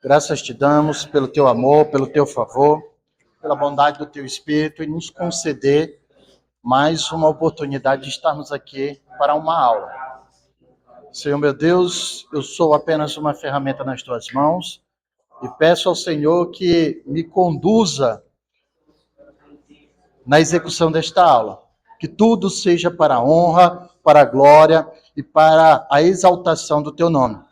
Graças te damos pelo teu amor, pelo teu favor, pela bondade do teu Espírito e nos conceder mais uma oportunidade de estarmos aqui para uma aula. Senhor meu Deus, eu sou apenas uma ferramenta nas tuas mãos e peço ao Senhor que me conduza na execução desta aula. Que tudo seja para a honra, para a glória e para a exaltação do teu nome.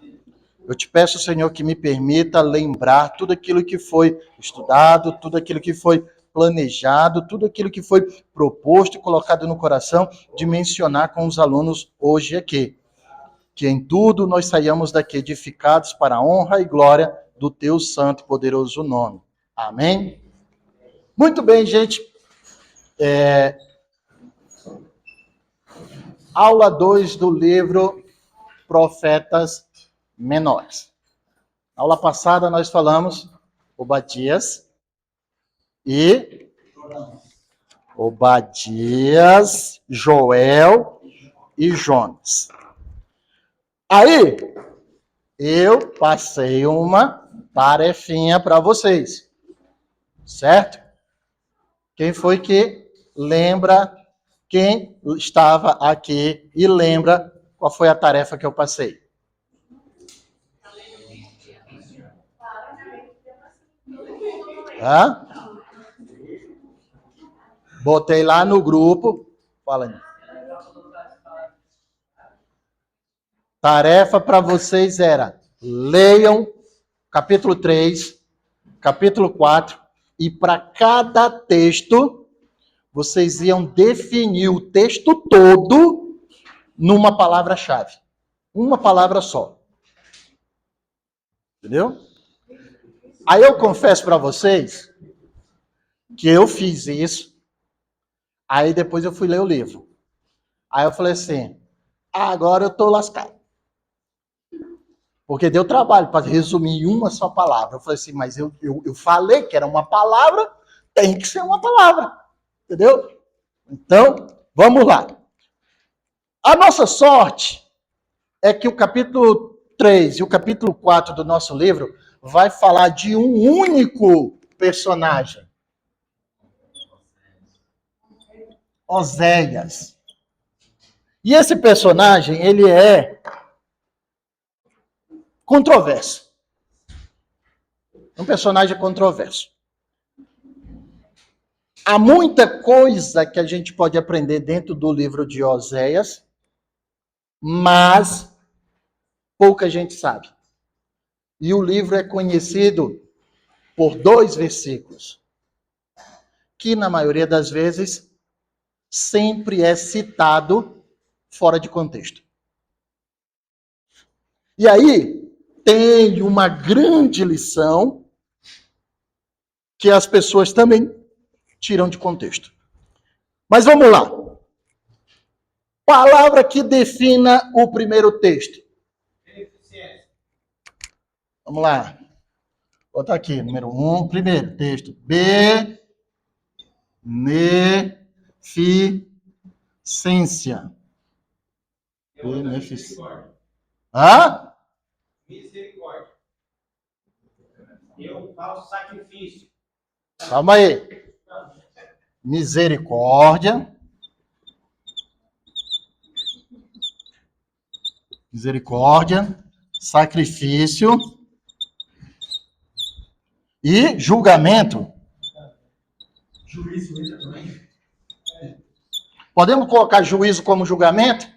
Eu te peço, Senhor, que me permita lembrar tudo aquilo que foi estudado, tudo aquilo que foi planejado, tudo aquilo que foi proposto e colocado no coração de mencionar com os alunos hoje aqui. Que em tudo nós saiamos daqui edificados para a honra e glória do teu santo e poderoso nome. Amém? Muito bem, gente. Aula 2 do livro Profetas Menores. Na aula passada nós falamos Obadias, Joel e Jonas. Aí, eu passei uma tarefinha para vocês, certo? Quem foi que lembra, quem estava aqui e lembra qual foi a tarefa que eu passei? Hã? Botei lá no grupo. Fala aí. Tarefa para vocês era: leiam capítulo 3, capítulo 4, e para cada texto, vocês iam definir o texto todo numa palavra-chave. Uma palavra só. Entendeu? Aí eu confesso para vocês que eu fiz isso. Aí depois eu fui ler o livro. Aí eu falei assim: agora eu tô lascado. Porque deu trabalho para resumir em uma só palavra. Eu falei assim, mas eu falei que era uma palavra, tem que ser uma palavra. Entendeu? Então, vamos lá. A nossa sorte é que o capítulo 3 e o capítulo 4 do nosso livro vai falar de um único personagem. Oséias. E esse personagem, ele é controverso. Um personagem controverso. Há muita coisa que a gente pode aprender dentro do livro de Oséias, mas pouca gente sabe. E o livro é conhecido por 2 versículos, que na maioria das vezes sempre é citado fora de contexto. E aí tem uma grande lição que as pessoas também tiram de contexto. Mas vamos lá. Palavra que defina o primeiro texto. Vamos lá. Vou botar aqui, número 1, primeiro texto. Beneficência. Beneficência. Hã? Misericórdia. Eu faço sacrifício. Calma aí. Misericórdia. Misericórdia. Sacrifício. E julgamento. Juízo entra também. Podemos colocar juízo como julgamento?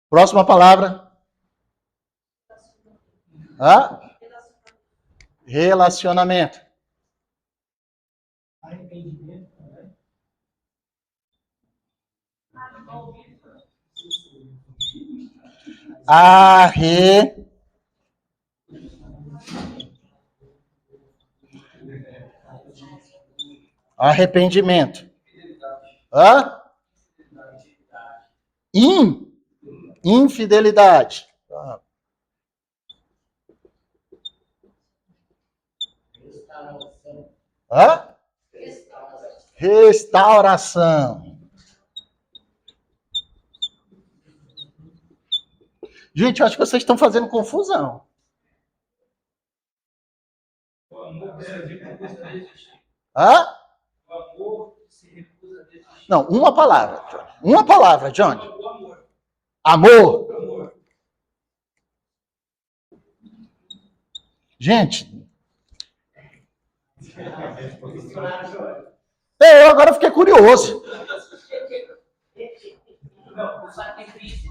Próxima palavra. Hã? Relacionamento. Arrependimento também. Arrependimento. Hã? Infidelidade. Hã? Restauração. Gente, eu acho que vocês estão fazendo confusão. O amor se recusa a desistir. Hã? O amor se recusa a desistir. Não, uma palavra, Johnny. Uma palavra, Johnny. O amor. Amor. Amor. Gente. Eu agora fiquei curioso. Não, o sacrifício.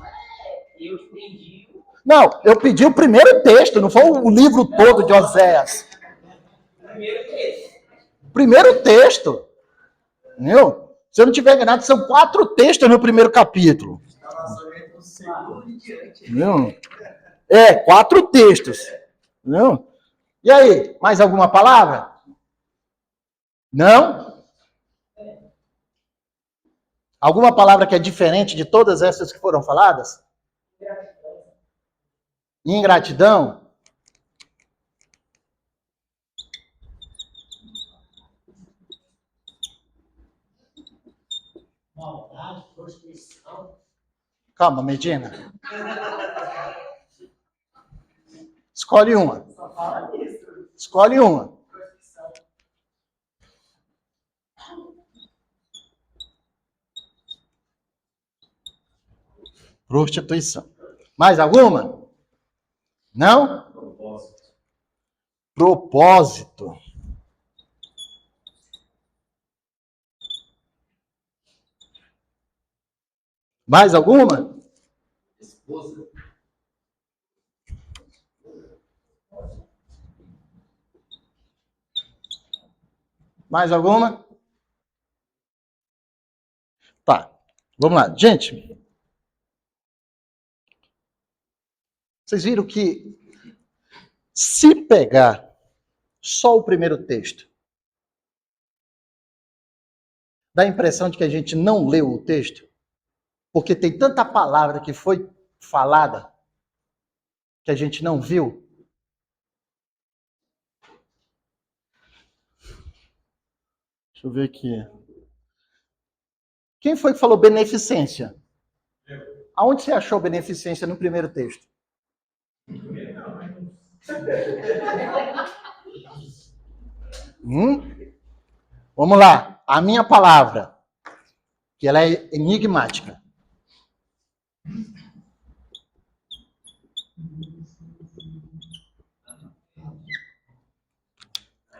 Eu entendi. Não, eu pedi o primeiro texto, não foi o livro todo de Oséias. Primeiro texto. Primeiro texto. Entendeu? Se eu não tiver enganado, são 4 textos no primeiro capítulo. Entendeu? 4 textos. Entendeu? E aí, mais alguma palavra? Não? Alguma palavra que é diferente de todas essas que foram faladas? Ingratidão? Maldade, prostituição. Calma, Medina. Escolhe uma. Só fala nisso. Escolhe uma. Prostituição. Prostituição. Mais alguma? Não? Propósito. Mais alguma? Esposa. Mais alguma? Tá. Vamos lá. Gente, vocês viram que se pegar só o primeiro texto, dá a impressão de que a gente não leu o texto, porque tem tanta palavra que foi falada que a gente não viu. Deixa eu ver aqui. Quem foi que falou beneficência? Aonde você achou beneficência no primeiro texto? Vamos lá. A minha palavra, que ela é enigmática.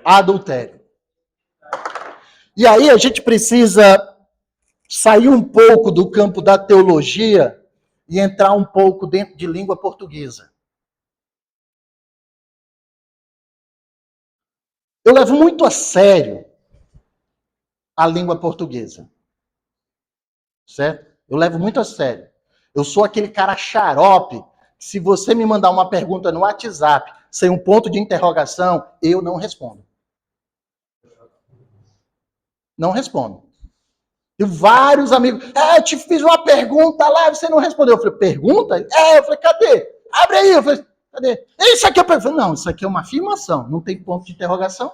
Adultério. E aí a gente precisa sair um pouco do campo da teologia e entrar um pouco dentro de língua portuguesa. Eu levo muito a sério a língua portuguesa. Certo? Eu levo muito a sério. Eu sou aquele cara xarope, que se você me mandar uma pergunta no WhatsApp sem um ponto de interrogação, eu não respondo. Não respondo. E vários amigos, eu te fiz uma pergunta lá, você não respondeu. Eu falei, pergunta? Eu falei, cadê? Abre aí. Eu falei, cadê? Isso aqui eu falei, não, isso aqui é uma afirmação, não tem ponto de interrogação.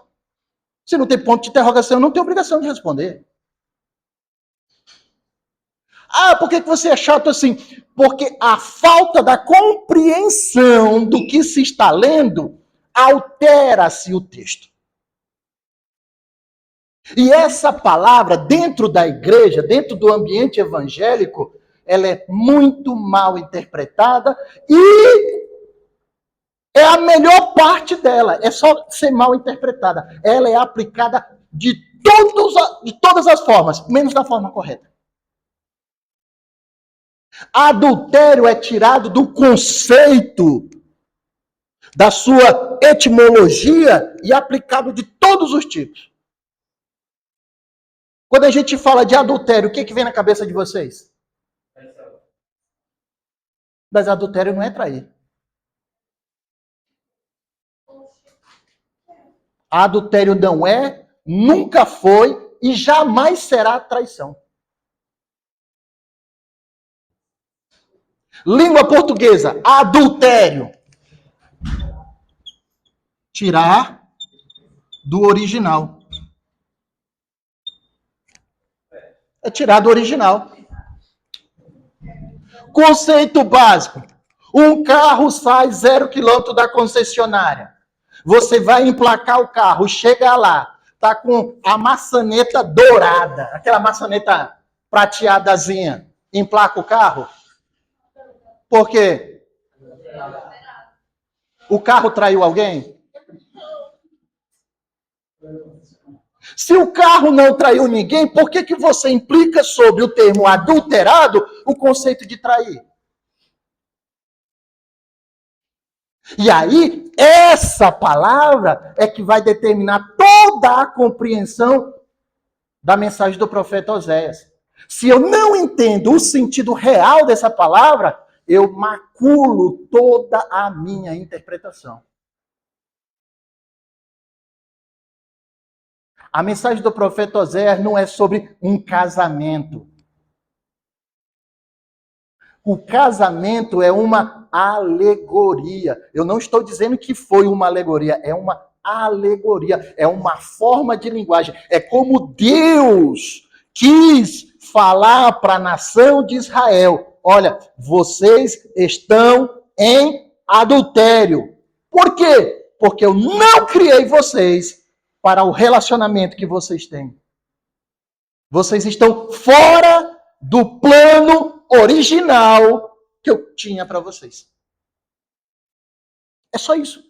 Se não tem ponto de interrogação, eu não tenho obrigação de responder. Por que você é chato assim? Porque a falta da compreensão do que se está lendo altera-se o texto. E essa palavra, dentro da igreja, dentro do ambiente evangélico, ela é muito mal interpretada e é a melhor parte dela. É só ser mal interpretada. Ela é aplicada de todas as formas, menos da forma correta. Adultério é tirado do conceito, da sua etimologia e aplicado de todos os tipos. Quando a gente fala de adultério, o que vem na cabeça de vocês? Mas adultério não é trair. Adultério não é, nunca foi e jamais será traição. Língua portuguesa, adultério. Tirar do original. É tirar do original. Conceito básico. Um carro sai 0 km da concessionária. Você vai emplacar o carro, chega lá, tá com a maçaneta dourada, aquela maçaneta prateadazinha. Emplaca o carro? Por quê? O carro traiu alguém? Se o carro não traiu ninguém, por que você implica sobre o termo adulterado o conceito de trair? E aí, essa palavra é que vai determinar toda a compreensão da mensagem do profeta Oséias. Se eu não entendo o sentido real dessa palavra, eu maculo toda a minha interpretação. A mensagem do profeta Oséias não é sobre um casamento. O casamento é uma alegoria. Eu não estou dizendo que foi uma alegoria, é uma alegoria, é uma forma de linguagem. É como Deus quis falar para a nação de Israel: olha, vocês estão em adultério. Por quê? Porque eu não criei vocês para o relacionamento que vocês têm. Vocês estão fora do plano original que eu tinha para vocês. É só isso.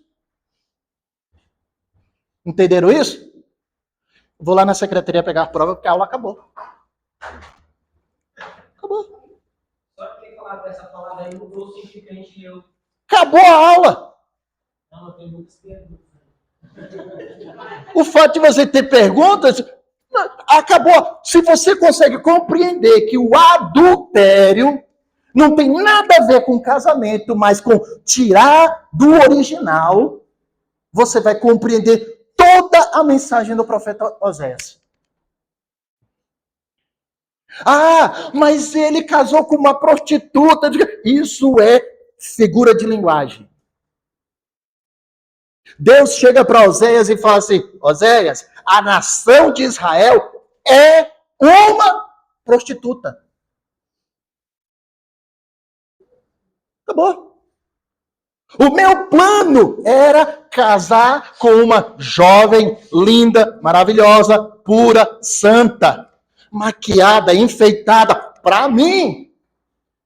Entenderam isso? Vou lá na secretaria pegar a prova porque a aula acabou. Acabou. Só que tem falado essa palavra aí mudou o significante de eu. Acabou a aula. Não, tem muitas perguntas. O fato de você ter perguntas, acabou. Se você consegue compreender que o adultério não tem nada a ver com casamento, mas com tirar do original, você vai compreender toda a mensagem do profeta Oséias. Ah, mas ele casou com uma prostituta. Isso é figura de linguagem. Deus chega para Oséias e fala assim: Oséias, a nação de Israel é uma prostituta. Acabou. O meu plano era casar com uma jovem, linda, maravilhosa, pura, santa, maquiada, enfeitada para mim.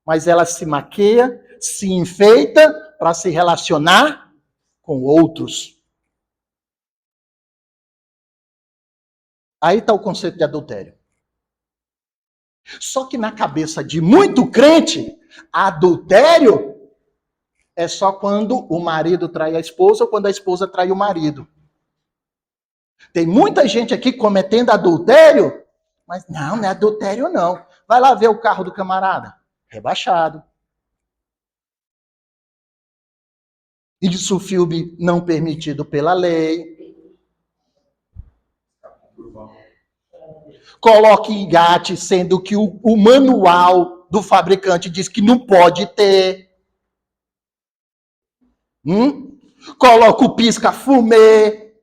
Mas ela se maquia, se enfeita para se relacionar com outros. Aí está o conceito de adultério. Só que na cabeça de muito crente, adultério é só quando o marido trai a esposa ou quando a esposa trai o marido. Tem muita gente aqui cometendo adultério, mas não é adultério não. Vai lá ver o carro do camarada. Rebaixado. Isso filme não permitido pela lei. Coloque engate, sendo que o manual do fabricante diz que não pode ter. Coloca o pisca-fumê.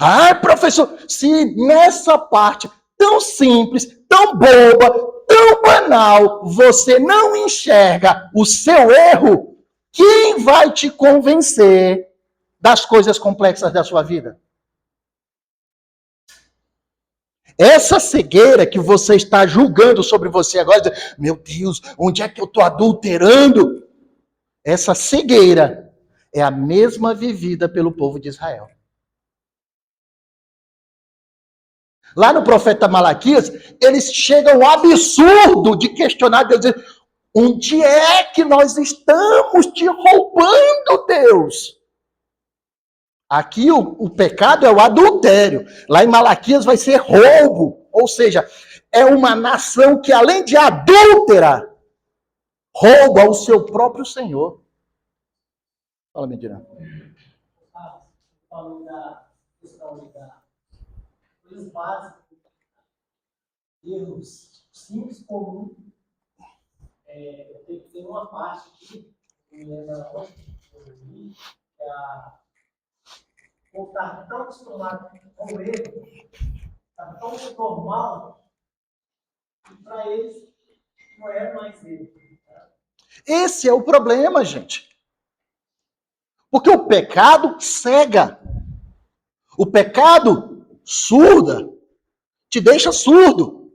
Ah, professor, se nessa parte tão simples, tão boba, tão banal, você não enxerga o seu erro, quem vai te convencer das coisas complexas da sua vida? Essa cegueira que você está julgando sobre você agora, meu Deus, onde é que eu estou adulterando? Essa cegueira é a mesma vivida pelo povo de Israel. Lá no profeta Malaquias, eles chegam ao absurdo de questionar Deus, dizer, onde é que nós estamos te roubando, Deus? Aqui o pecado é o adultério. Lá em Malaquias vai ser roubo. Ou seja, é uma nação que, além de adúltera, rouba o seu próprio Senhor. Fala, Medina. Falando da questão da coisas básicas, erros simples, comuns. Eu tenho que ter uma parte aqui, que é a ou estar tão acostumado com ele, está tão normal, que para eles não é mais ele. Esse é o problema, gente. Porque o pecado cega. O pecado surda. Te deixa surdo.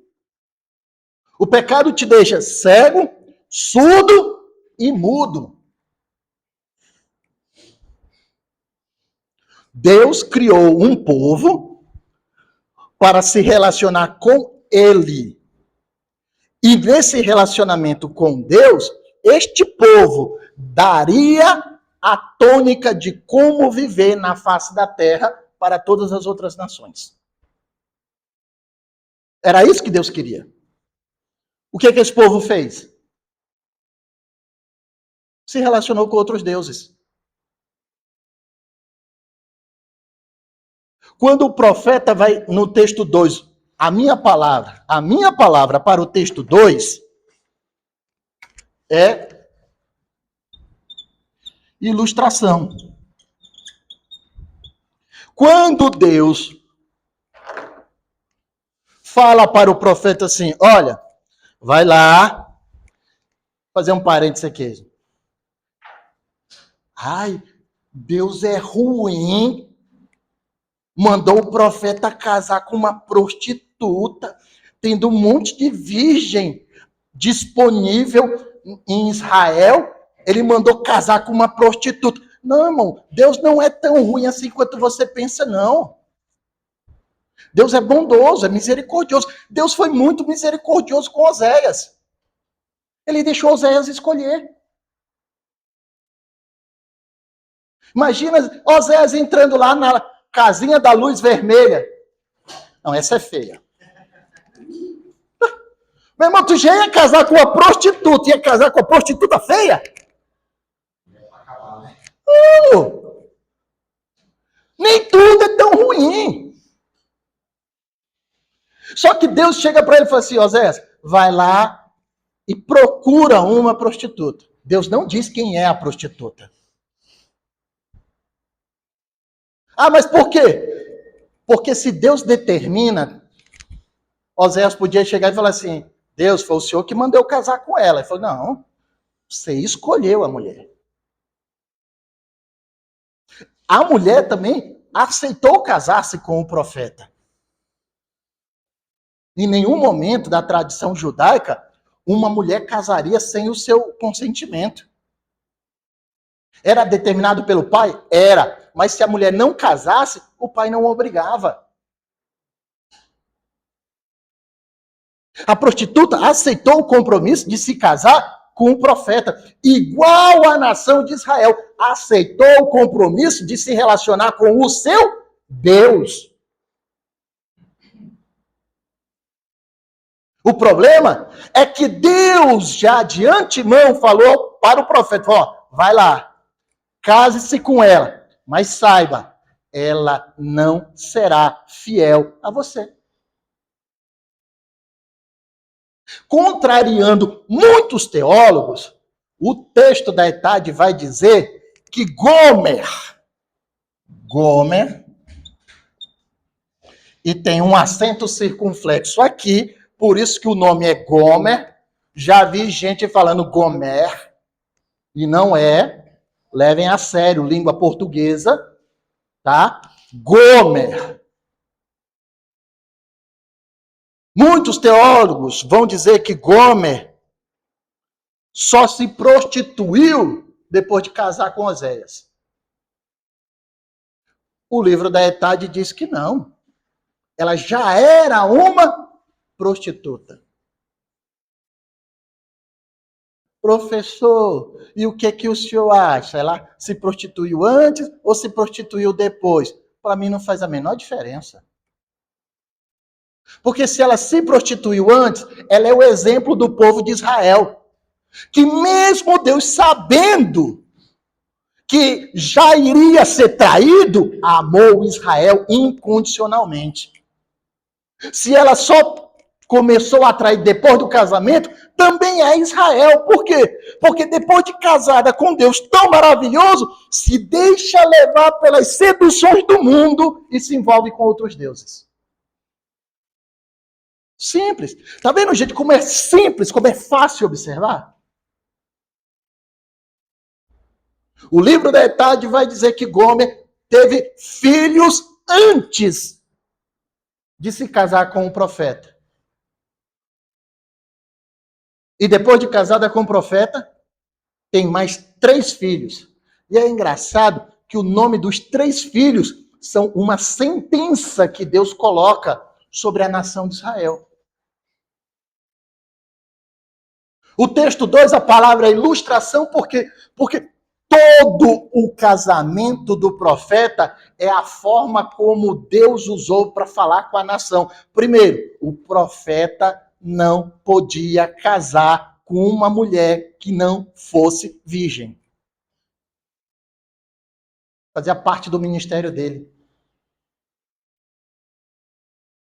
O pecado te deixa cego, surdo e mudo. Deus criou um povo para se relacionar com Ele. E nesse relacionamento com Deus, este povo daria a tônica de como viver na face da terra para todas as outras nações. Era isso que Deus queria. O que esse povo fez? Se relacionou com outros deuses. Quando o profeta vai no texto 2, a minha palavra para o texto 2 é ilustração. Quando Deus fala para o profeta assim, olha, vai lá, fazer um parênteses aqui. Ai, Deus é ruim, mandou o profeta casar com uma prostituta, tendo um monte de virgem disponível em Israel, ele mandou casar com uma prostituta. Não, irmão, Deus não é tão ruim assim quanto você pensa, não. Deus é bondoso, é misericordioso. Deus foi muito misericordioso com Oséias. Ele deixou Oséias escolher. Imagina Oséias entrando lá na casinha da luz vermelha. Não, essa é feia. Meu irmão, tu já ia casar com uma prostituta, ia casar com uma prostituta feia? Nem tudo é tão ruim. Só que Deus chega para ele e fala assim, Oséias, vai lá e procura uma prostituta. Deus não diz quem é a prostituta. Ah, mas por quê? Porque se Deus determina, Oséias podia chegar e falar assim, Deus, foi o Senhor que mandou eu casar com ela. Ele falou, não, você escolheu a mulher. A mulher também aceitou casar-se com o profeta. Em nenhum momento da tradição judaica, uma mulher casaria sem o seu consentimento. Era determinado pelo pai? Era. Mas se a mulher não casasse, o pai não obrigava. A prostituta aceitou o compromisso de se casar com o profeta, igual a nação de Israel aceitou o compromisso de se relacionar com o seu Deus. O problema é que Deus já de antemão falou para o profeta, ó, vai lá, case-se com ela, mas saiba, ela não será fiel a você. Contrariando muitos teólogos, o texto da Etade vai dizer que Gomer, e tem um acento circunflexo aqui, por isso que o nome é Gomer. Já vi gente falando Gomer, e não é. Levem a sério, língua portuguesa, tá? Gomer. Muitos teólogos vão dizer que Gomer só se prostituiu depois de casar com Oséias. O livro da Etade diz que não. Ela já era uma prostituta. Professor, e o que o senhor acha? Ela se prostituiu antes ou se prostituiu depois? Para mim não faz a menor diferença. Porque se ela se prostituiu antes, ela é o exemplo do povo de Israel. Que mesmo Deus sabendo que já iria ser traído, amou Israel incondicionalmente. Se ela só começou a trair depois do casamento, também é Israel. Por quê? Porque depois de casada com Deus tão maravilhoso, se deixa levar pelas seduções do mundo e se envolve com outros deuses. Simples. Tá vendo, gente, como é simples, como é fácil observar? O livro da Etade vai dizer que Gomer teve filhos antes de se casar com o profeta. E depois de casada com o profeta, tem mais 3 filhos. E é engraçado que o nome dos 3 filhos são uma sentença que Deus coloca sobre a nação de Israel. O texto 2, a palavra é ilustração, porque todo o casamento do profeta é a forma como Deus usou para falar com a nação. Primeiro, o profeta não podia casar com uma mulher que não fosse virgem. Fazia parte do ministério dele.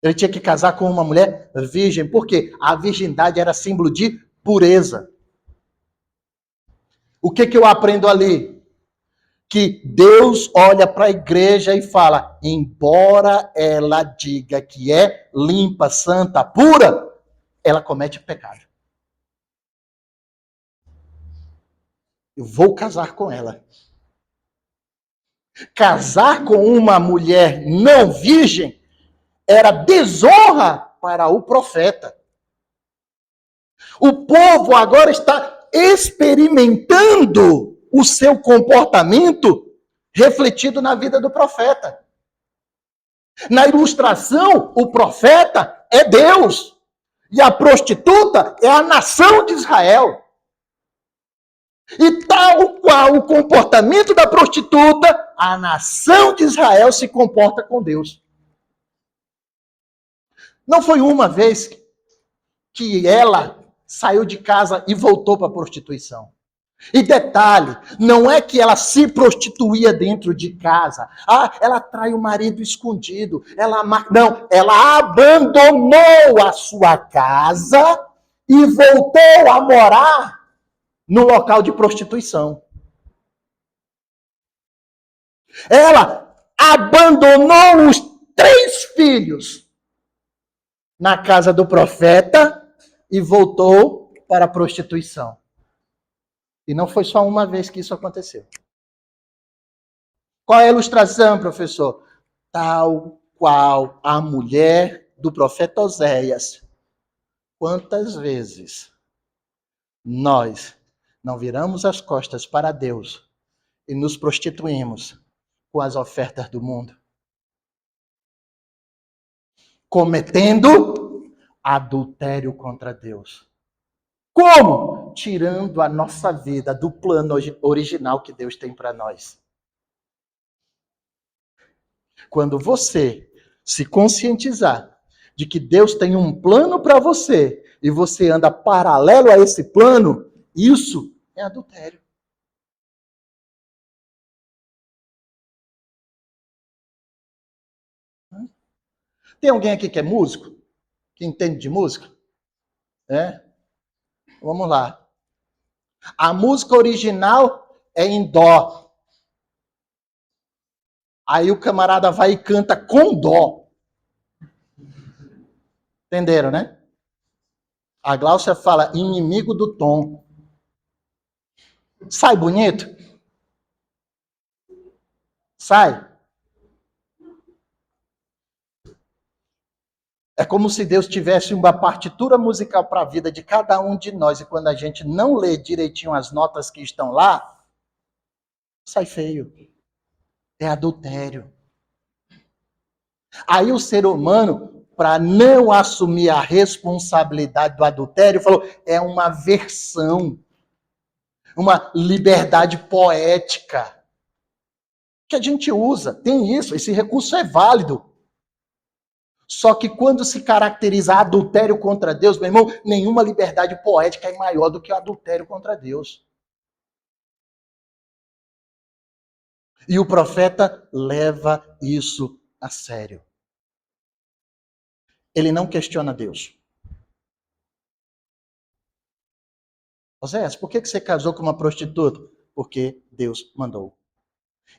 Ele tinha que casar com uma mulher virgem, porque a virgindade era símbolo de pureza. O que eu aprendo ali? Que Deus olha para a igreja e fala, embora ela diga que é limpa, santa, pura, ela comete pecado. Eu vou casar com ela. Casar com uma mulher não virgem era desonra para o profeta. O povo agora está experimentando o seu comportamento refletido na vida do profeta. Na ilustração, o profeta é Deus e a prostituta é a nação de Israel. E tal qual o comportamento da prostituta, a nação de Israel se comporta com Deus. Não foi uma vez que ela saiu de casa e voltou para a prostituição. E detalhe, não é que ela se prostituía dentro de casa. Ela trai o marido escondido. Não, ela abandonou a sua casa e voltou a morar no local de prostituição. Ela abandonou os 3 filhos na casa do profeta e voltou para a prostituição. E não foi só uma vez que isso aconteceu. Qual é a ilustração, professor? Tal qual a mulher do profeta Oséias. Quantas vezes nós não viramos as costas para Deus e nos prostituímos com as ofertas do mundo? Cometendo adultério contra Deus. Como? Tirando a nossa vida do plano original que Deus tem para nós. Quando você se conscientizar de que Deus tem um plano para você e você anda paralelo a esse plano, isso é adultério. Tem alguém aqui que é músico? Que entende de música? É? Vamos lá. A música original é em dó. Aí o camarada vai e canta com dó. Entenderam, né? A Gláucia fala inimigo do tom. Sai bonito? Sai. É como se Deus tivesse uma partitura musical para a vida de cada um de nós e quando a gente não lê direitinho as notas que estão lá, sai feio. É adultério. Aí o ser humano, para não assumir a responsabilidade do adultério, falou, é uma versão, uma liberdade poética que a gente usa. Tem isso, esse recurso é válido. Só que quando se caracteriza adultério contra Deus, meu irmão, nenhuma liberdade poética é maior do que o adultério contra Deus. E o profeta leva isso a sério. Ele não questiona Deus. Oséias, por que você casou com uma prostituta? Porque Deus mandou.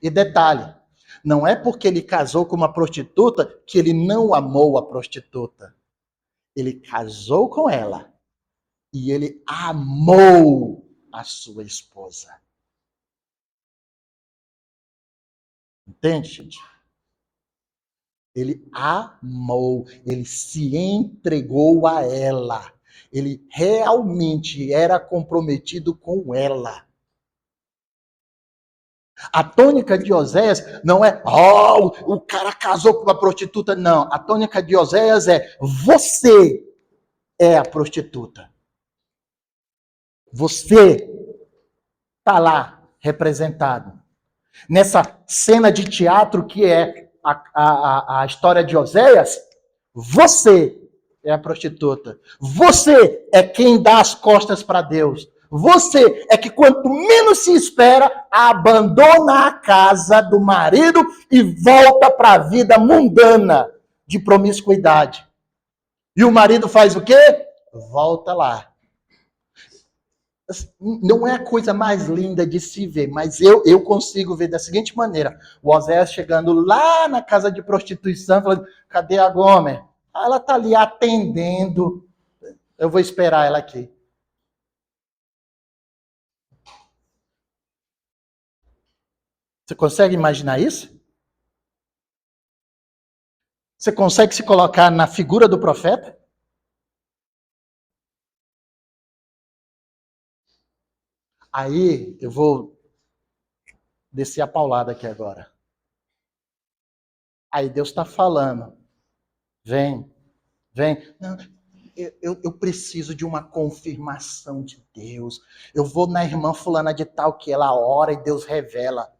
E detalhe, não é porque ele casou com uma prostituta que ele não amou a prostituta. Ele casou com ela e ele amou a sua esposa. Entende, gente? Ele amou, ele se entregou a ela. Ele realmente era comprometido com ela. A tônica de Oséias não é, o cara casou com uma prostituta. Não, a tônica de Oséias é, você é a prostituta. Você está lá representado. Nessa cena de teatro que é a história de Oséias, você é a prostituta. Você é quem dá as costas para Deus. Você é que, quanto menos se espera, abandona a casa do marido e volta para a vida mundana de promiscuidade. E o marido faz o quê? Volta lá. Não é a coisa mais linda de se ver, mas eu consigo ver da seguinte maneira. O Oséias chegando lá na casa de prostituição, falando, cadê a Gomer? Ela está ali atendendo. Eu vou esperar ela aqui. Você consegue imaginar isso? Você consegue se colocar na figura do profeta? Aí eu vou descer a paulada aqui agora. Aí Deus está falando. Vem. Não, eu preciso de uma confirmação de Deus. Eu vou na irmã fulana de tal que ela ora e Deus revela.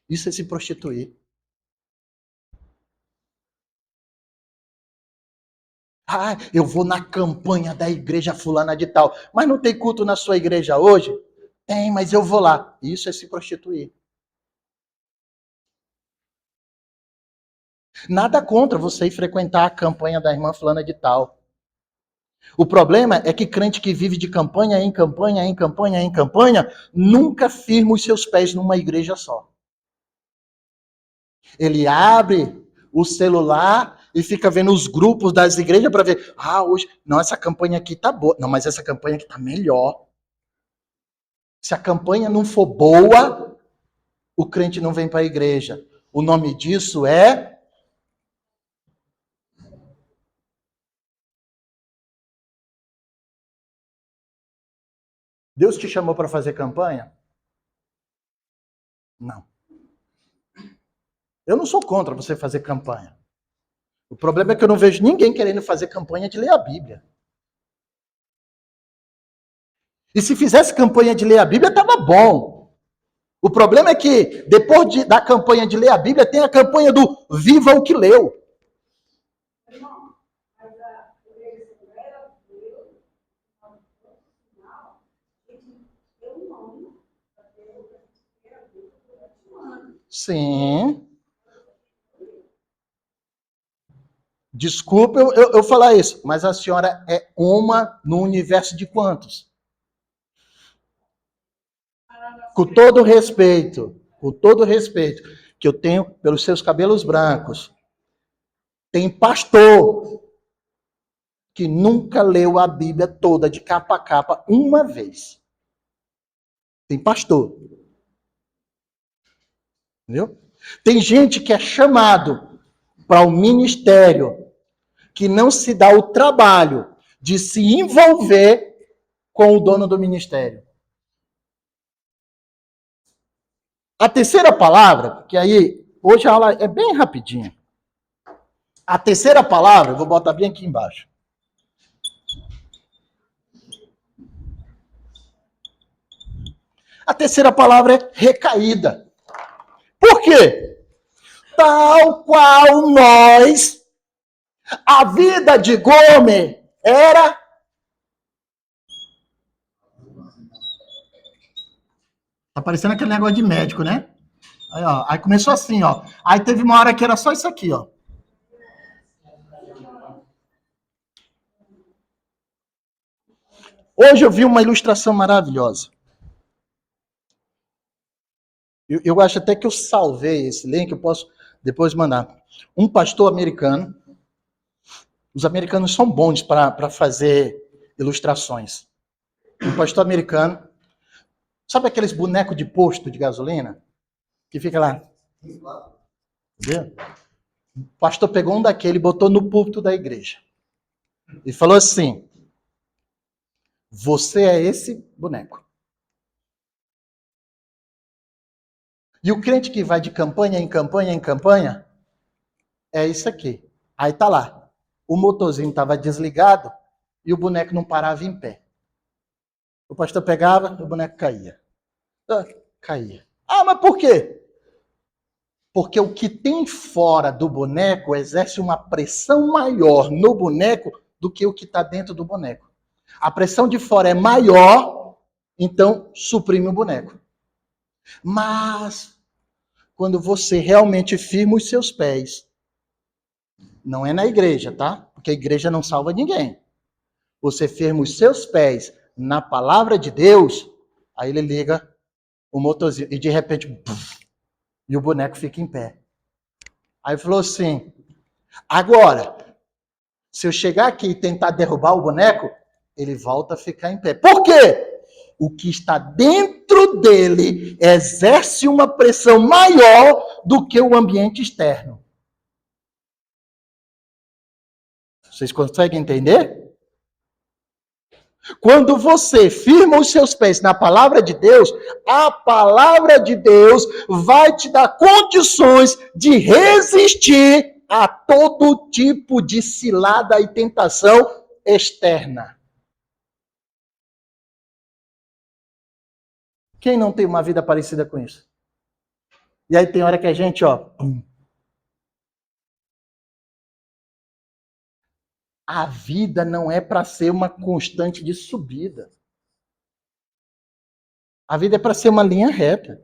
Isso é se prostituir. Eu vou na campanha da igreja fulana de tal. Mas não tem culto na sua igreja hoje? Tem, mas eu vou lá. Isso é se prostituir. Nada contra você ir frequentar a campanha da irmã fulana de tal. O problema é que crente que vive de campanha em campanha, em campanha, em campanha, nunca firma os seus pés numa igreja só. Ele abre o celular e fica vendo os grupos das igrejas para ver, hoje, não, essa campanha aqui tá boa. Não, mas essa campanha aqui tá melhor. Se a campanha não for boa, o crente não vem para a igreja. O nome disso é... Deus te chamou para fazer campanha? Não. Eu não sou contra você fazer campanha. O problema é que eu não vejo ninguém querendo fazer campanha de ler a Bíblia. E se fizesse campanha de ler a Bíblia, estava bom. O problema é que, depois da campanha de ler a Bíblia, tem a campanha do viva o que leu. Sim. Desculpa eu falar isso, mas a senhora é uma no universo de quantos? Com todo respeito que eu tenho pelos seus cabelos brancos, tem pastor que nunca leu a Bíblia toda de capa a capa uma vez. Tem pastor. Entendeu? Tem gente que é chamado para o ministério que não se dá o trabalho de se envolver com o dono do ministério. A terceira palavra, que aí, hoje a aula é bem rapidinha. A terceira palavra, eu vou botar bem aqui embaixo. A terceira palavra é recaída. Por quê? Tal qual nós, a vida de Gomer era... Tá parecendo aquele negócio de médico, né? Aí começou assim, ó. Aí teve uma hora que era só isso aqui, ó. Hoje eu vi uma ilustração maravilhosa. Eu acho até que eu salvei esse link, eu posso depois mandar. Um pastor americano. Os americanos são bons para fazer ilustrações. Um pastor americano. Sabe aqueles bonecos de posto de gasolina? Que fica lá. Entendeu? O pastor pegou um daquele e botou no púlpito da igreja. E falou assim: você é esse boneco. E o crente que vai de campanha em campanha em campanha, é isso aqui. Aí tá lá. O motorzinho estava desligado e o boneco não parava em pé. O pastor pegava, o boneco caía. Caía. Ah, mas por quê? Porque o que tem fora do boneco exerce uma pressão maior no boneco do que o que está dentro do boneco. A pressão de fora é maior, então suprime o boneco. Mas, quando você realmente firma os seus pés, não é na igreja, tá? Porque a igreja não salva ninguém. Você firma os seus pés na palavra de Deus, aí ele liga o motorzinho e de repente, e o boneco fica em pé. Aí falou assim: agora, se eu chegar aqui e tentar derrubar o boneco, ele volta a ficar em pé. Por quê? O que está dentro dele exerce uma pressão maior do que o ambiente externo. Vocês conseguem entender? Quando você firma os seus pés na palavra de Deus, a palavra de Deus vai te dar condições de resistir a todo tipo de cilada e tentação externa. Quem não tem uma vida parecida com isso? E aí tem hora que a gente, a vida não é para ser uma constante de subida. A vida é para ser uma linha reta.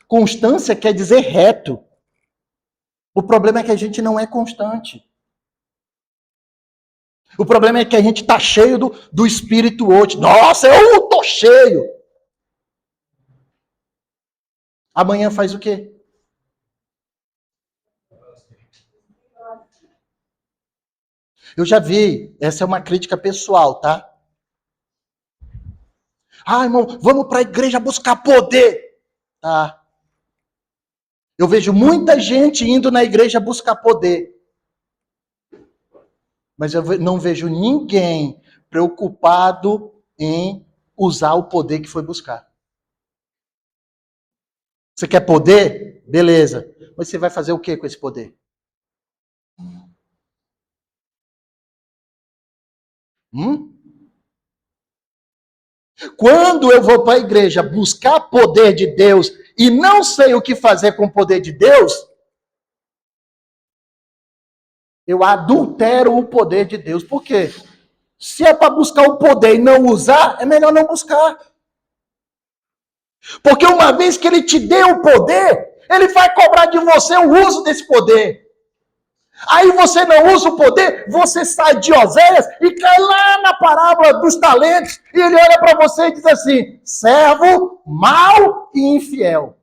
Constância quer dizer reto. O problema é que a gente não é constante. O problema é que a gente está cheio do espírito hoje. Nossa, eu estou cheio. Amanhã faz o quê? Eu já vi, essa é uma crítica pessoal, tá? Ah, irmão, vamos para a igreja buscar poder. Tá. Eu vejo muita gente indo na igreja buscar poder. Mas eu não vejo ninguém preocupado em usar o poder que foi buscar. Você quer poder? Beleza. Mas você vai fazer o que com esse poder? Quando eu vou para a igreja buscar poder de Deus e não sei o que fazer com o poder de Deus, eu adultero o poder de Deus. Por quê? Se é para buscar o poder e não usar, é melhor não buscar. Porque uma vez que ele te deu o poder, ele vai cobrar de você o uso desse poder. Aí você não usa o poder, você sai de Oséias e cai lá na parábola dos talentos, e ele olha para você e diz assim: servo mau e infiel.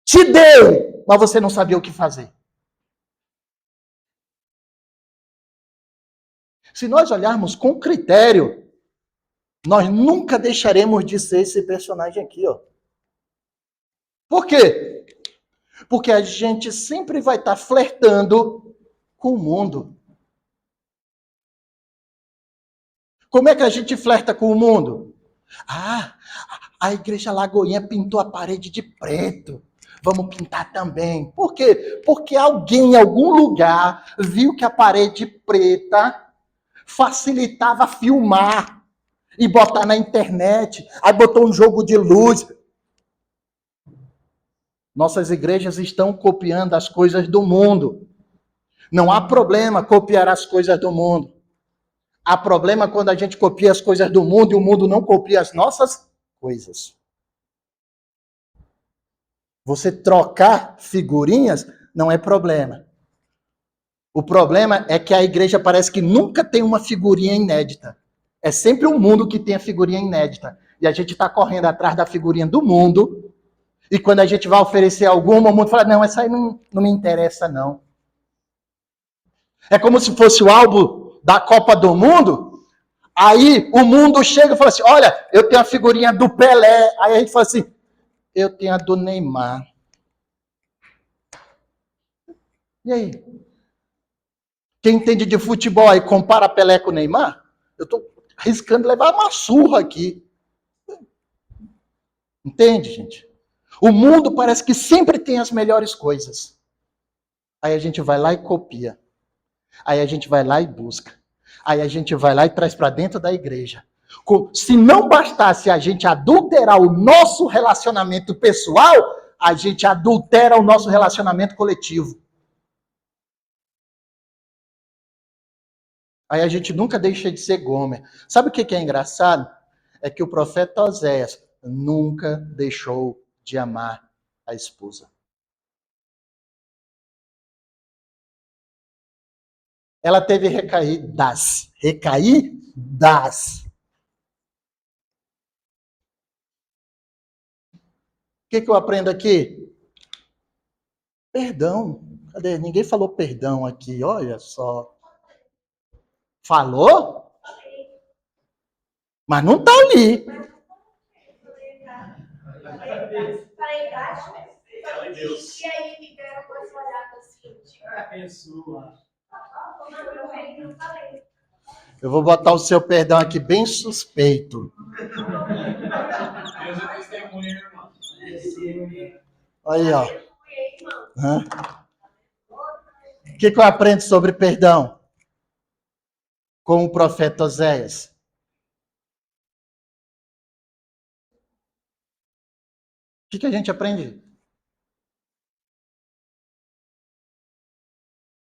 Te deu, mas você não sabia o que fazer. Se nós olharmos com critério, nós nunca deixaremos de ser esse personagem aqui, ó. Por quê? Porque a gente sempre vai estar flertando com o mundo. Como é que a gente flerta com o mundo? Ah, a igreja Lagoinha pintou a parede de preto. Vamos pintar também. Por quê? Porque alguém em algum lugar viu que a parede preta facilitava filmar e botar na internet. Aí botou um jogo de luz. Nossas igrejas estão copiando as coisas do mundo. Não há problema copiar as coisas do mundo. Há problema quando a gente copia as coisas do mundo e o mundo não copia as nossas coisas. Você trocar figurinhas não é problema. O problema é que a igreja parece que nunca tem uma figurinha inédita. É sempre o mundo que tem a figurinha inédita. E a gente está correndo atrás da figurinha do mundo. E quando a gente vai oferecer alguma, o mundo fala: não, essa aí não me interessa, não. É como se fosse o álbum da Copa do Mundo. Aí o mundo chega e fala assim: olha, eu tenho a figurinha do Pelé. Aí a gente fala assim: Eu tenho a do Neymar. E aí? Quem entende de futebol aí compara Pelé com o Neymar? Eu estou arriscando levar uma surra aqui. Entende, gente? O mundo parece que sempre tem as melhores coisas. Aí a gente vai lá e copia. Aí a gente vai lá e busca. Aí a gente vai lá e traz para dentro da igreja. Se não bastasse a gente adulterar o nosso relacionamento pessoal, a gente adultera o nosso relacionamento coletivo. Aí a gente nunca deixa de ser Gomer. Sabe o que é engraçado? É que o profeta Oséias nunca deixou de amar a esposa. Ela teve recaídas. Recaídas. O que eu aprendo aqui? Perdão. Cadê? Ninguém falou perdão aqui, olha só. Falou? Mas não tá ali. E aí me deram umas olhadas assim, Eu vou botar o seu perdão aqui bem suspeito. Aí, ó. O que eu aprendo sobre perdão? Com o profeta Oséias. O que a gente aprende?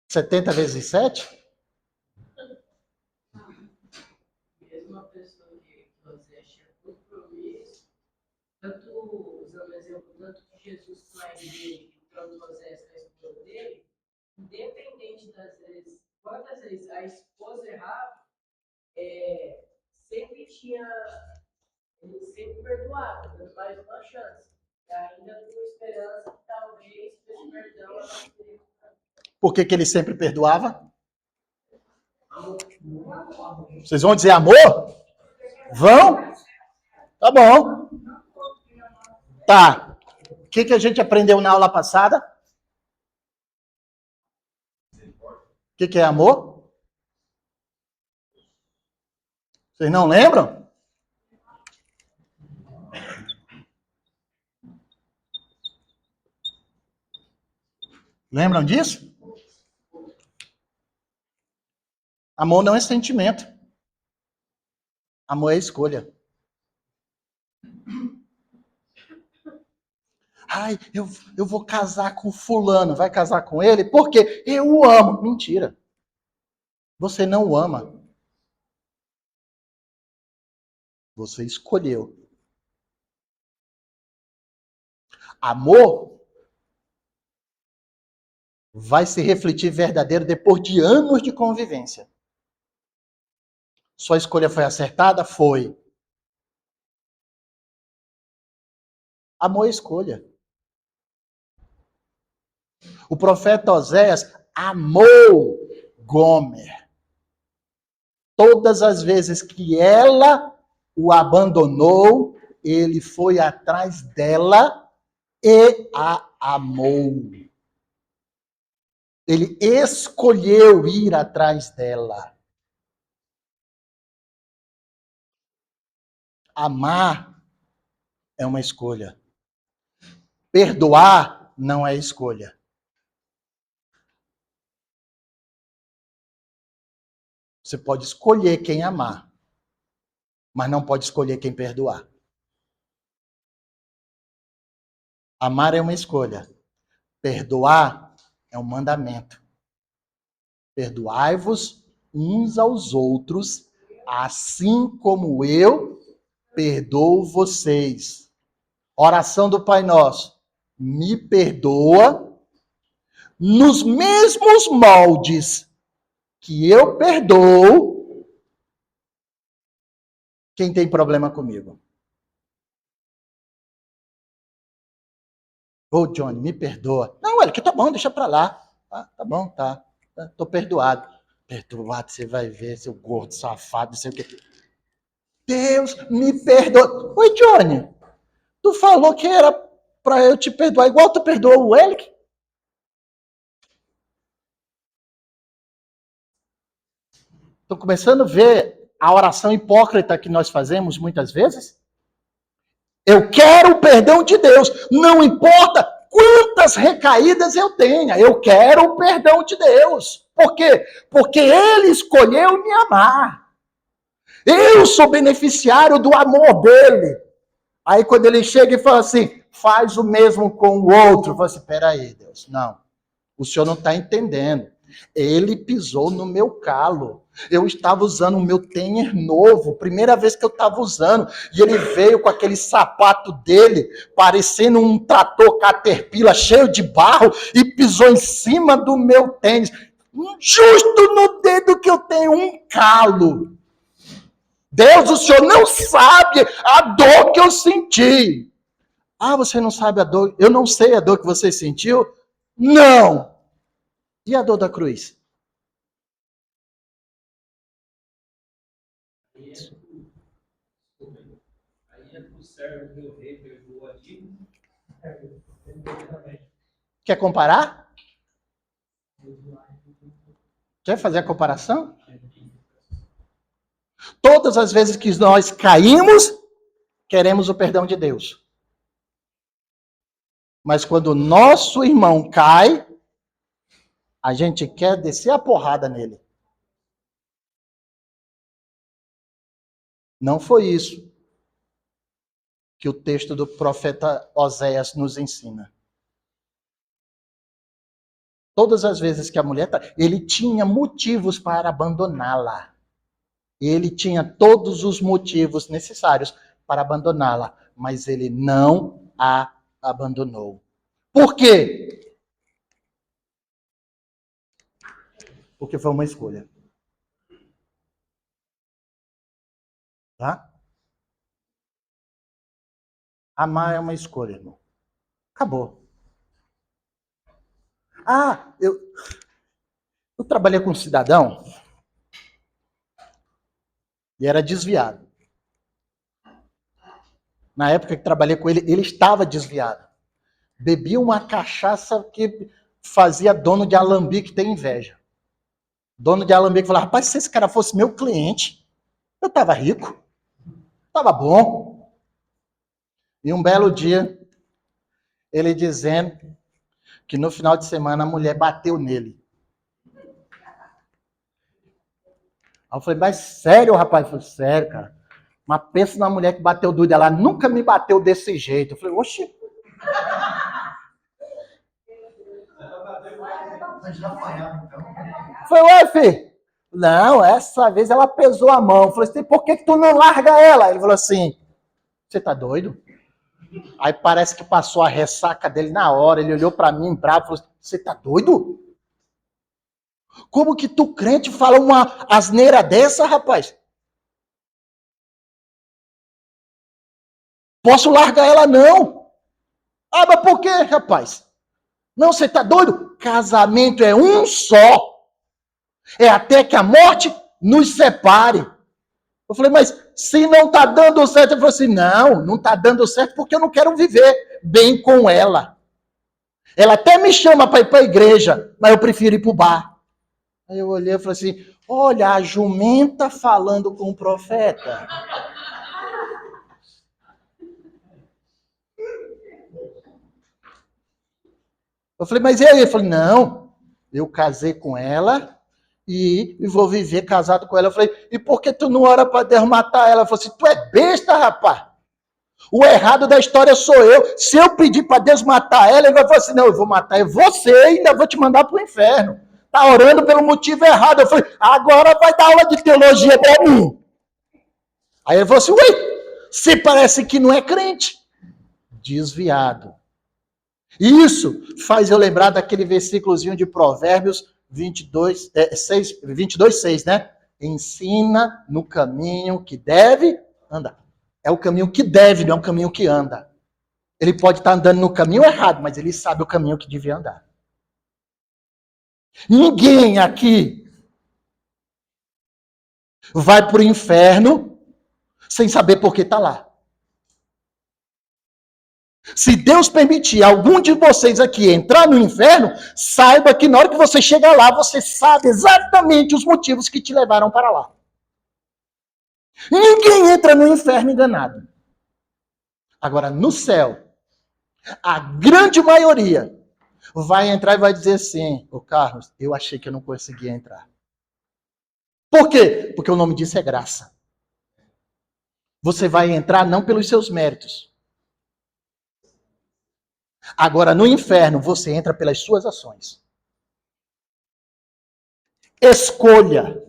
70 vezes 7? Mesmo a pessoa que você tinha compromisso, tanto usando o exemplo, tanto que Jesus com a igreja, tanto José com a esposa dele, independente das vezes, quantas vezes a esposa errava, sempre tinha, ele sempre perdoava, dando mais uma chance. E ainda com esperança que talvez esse perdão ela não teria. Por que ele sempre perdoava? Vocês vão dizer amor? Vão? Tá bom. Tá. O que a gente aprendeu na aula passada? O que é amor? Vocês não lembram? Lembram disso? Amor não é sentimento. Amor é escolha. Ai, eu vou casar com fulano. Vai casar com ele? Porque eu o amo. Mentira. Você não o ama. Você escolheu. Amor vai se refletir verdadeiro depois de anos de convivência. Sua escolha foi acertada? Foi. Amor é escolha. O profeta Oséias amou Gomer. Todas as vezes que ela o abandonou, ele foi atrás dela e a amou. Ele escolheu ir atrás dela. Amar é uma escolha. Perdoar não é escolha. Você pode escolher quem amar, mas não pode escolher quem perdoar. Amar é uma escolha. Perdoar é um mandamento. Perdoai-vos uns aos outros, assim como eu perdoo vocês. Oração do Pai Nosso. Me perdoa nos mesmos moldes que eu perdoo quem tem problema comigo. Ô, Johnny, me perdoa. Não, olha, que tá bom, deixa pra lá. Tá bom, tá. Tô perdoado. Perdoado, você vai ver, seu gordo safado, não sei o quê. Deus, me perdoa. Oi, Johnny, tu falou que era para eu te perdoar, igual tu perdoou o Elic. Estou começando a ver a oração hipócrita que nós fazemos muitas vezes. Eu quero o perdão de Deus, não importa quantas recaídas eu tenha, eu quero o perdão de Deus. Por quê? Porque Ele escolheu me amar. Eu sou beneficiário do amor dele. Aí quando ele chega e fala assim, faz o mesmo com o outro, eu falo assim, peraí, Deus, não, o senhor não está entendendo. Ele pisou no meu calo. Eu estava usando o meu tênis novo, primeira vez que eu estava usando, e ele veio com aquele sapato dele, parecendo um trator Caterpillar cheio de barro, e pisou em cima do meu tênis, justo no dedo que eu tenho um calo. Deus, o senhor não sabe a dor que eu senti. Ah, você não sabe a dor? Eu não sei a dor que você sentiu? Não. E a dor da cruz? Aí é pro servo do meu rei, perdoa a dívida. Quer comparar? Quer fazer a comparação? Todas as vezes que nós caímos, queremos o perdão de Deus. Mas quando o nosso irmão cai, a gente quer descer a porrada nele. Não foi isso que o texto do profeta Oséias nos ensina. Todas as vezes que a mulher... Ele tinha motivos para abandoná-la. Ele tinha todos os motivos necessários para abandoná-la. Mas ele não a abandonou. Por quê? Porque foi uma escolha. Tá? Amar é uma escolha, irmão. Acabou. Ah, eu trabalhei com um cidadão e era desviado. Na época que trabalhei com ele, ele estava desviado. Bebia uma cachaça que fazia dono de alambique ter inveja. Dono de alambique falava, rapaz, se esse cara fosse meu cliente, eu estava rico, estava bom. E um belo dia, ele dizendo que no final de semana a mulher bateu nele. Aí eu falei, mas sério, rapaz? Eu falei, sério, cara. Mas pensa na mulher que bateu doido. Ela nunca me bateu desse jeito. Eu falei, oxi. Eu falei, ué, filho. Não, essa vez ela pesou a mão. Eu falei assim, por que tu não larga ela? Ele falou assim, você tá doido? Aí parece que passou a ressaca dele na hora. Ele olhou pra mim bravo e falou assim, você tá doido? Como que tu, crente, fala uma asneira dessa, rapaz? Posso largar ela, não. Ah, mas por quê, rapaz? Não, você tá doido? Casamento é um só. É até que a morte nos separe. Eu falei, mas se não tá dando certo, ele falou assim, não tá dando certo porque eu não quero viver bem com ela. Ela até me chama para ir para a igreja, mas eu prefiro ir para o bar. Aí eu olhei e falei assim, olha, a jumenta falando com o profeta. Eu falei, mas e aí? Eu falei, não, eu casei com ela e vou viver casado com ela. Eu falei, e por que tu não ora para Deus matar ela? Ela falou assim, tu é besta, rapaz. O errado da história sou eu. Se eu pedir para Deus matar ela, ele vai falar assim, não, eu vou matar você e ainda vou te mandar para o inferno. Tá orando pelo motivo errado. Eu falei, agora vai dar aula de teologia para mim. Aí ele falou assim, ué, se parece que não é crente. Desviado. Isso faz eu lembrar daquele versículozinho de Provérbios 22:6, né? Ensina no caminho que deve andar. É o caminho que deve, não é o caminho que anda. Ele pode estar andando no caminho errado, mas ele sabe o caminho que devia andar. Ninguém aqui vai para o inferno sem saber por que está lá. Se Deus permitir algum de vocês aqui entrar no inferno, saiba que na hora que você chegar lá, você sabe exatamente os motivos que te levaram para lá. Ninguém entra no inferno enganado. Agora, no céu, a grande maioria vai entrar e vai dizer assim: ô Carlos, eu achei que eu não conseguia entrar. Por quê? Porque o nome disso é graça. Você vai entrar não pelos seus méritos. Agora, no inferno, você entra pelas suas ações. Escolha.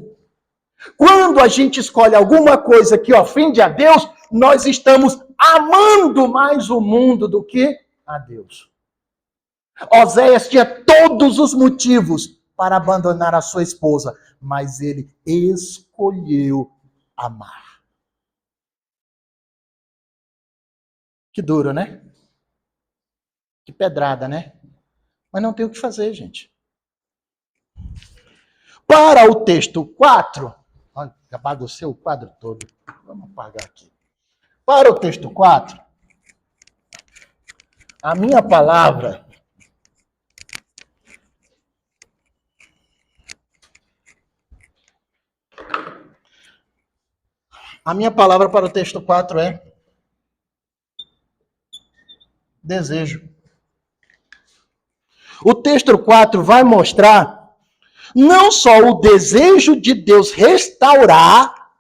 Quando a gente escolhe alguma coisa que ofende a Deus, nós estamos amando mais o mundo do que a Deus. Oséias tinha todos os motivos para abandonar a sua esposa, mas ele escolheu amar. Que duro, né? Que pedrada, né? Mas não tem o que fazer, gente. Para o texto 4, olha, já baguncei o quadro todo. Vamos apagar aqui. Para o texto 4, a minha palavra para o texto 4 é desejo. O texto 4 vai mostrar não só o desejo de Deus restaurar